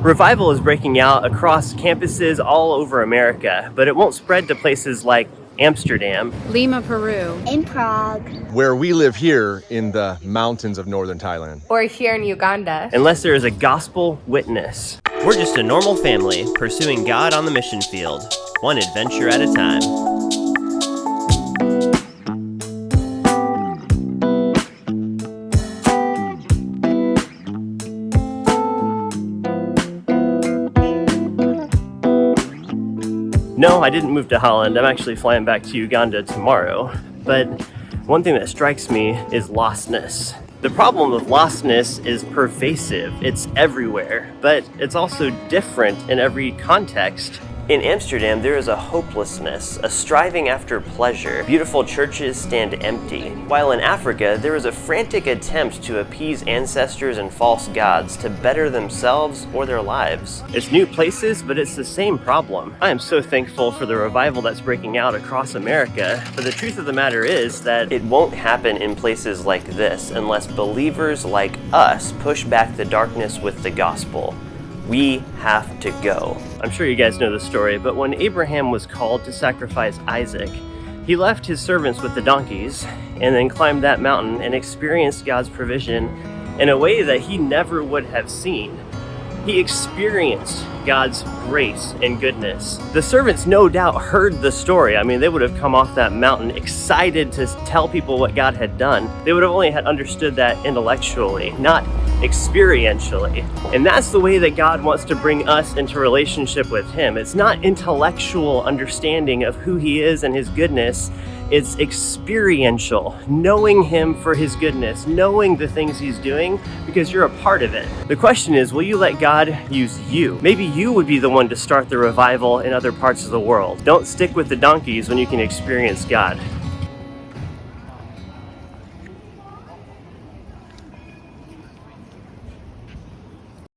Revival is breaking out across campuses all over America, but it won't spread to places like Amsterdam, Lima, Peru, in Prague, where we live here in the mountains of northern Thailand, or here in Uganda, unless there is a gospel witness. We're just a normal family pursuing God on the mission field, one adventure at a time. No, I didn't move to Holland. I'm actually flying back to Uganda tomorrow. But one thing that strikes me is lostness. The problem with lostness is pervasive. It's everywhere, but it's also different in every context. In Amsterdam, there is a hopelessness, a striving after pleasure. Beautiful churches stand empty. While in Africa, there is a frantic attempt to appease ancestors and false gods to better themselves or their lives. It's new places, but it's the same problem. I am so thankful for the revival that's breaking out across America, but the truth of the matter is that it won't happen in places like this unless believers like us push back the darkness with the gospel. We have to go. I'm sure you guys know the story, but when Abraham was called to sacrifice Isaac, he left his servants with the donkeys and then climbed that mountain and experienced God's provision in a way that he never would have seen. He experienced God's grace and goodness. The servants no doubt heard the story. I mean, they would have come off that mountain excited to tell people what God had done. They would have only had understood that intellectually, not experientially. And that's the way that God wants to bring us into relationship with him. It's not intellectual understanding of who he is and his goodness. It's experiential, knowing him for his goodness, knowing the things he's doing because you're a part of it. The question is, will you let God use you? Maybe you would be the one to start the revival in other parts of the world. Don't stick with the donkeys when you can experience God.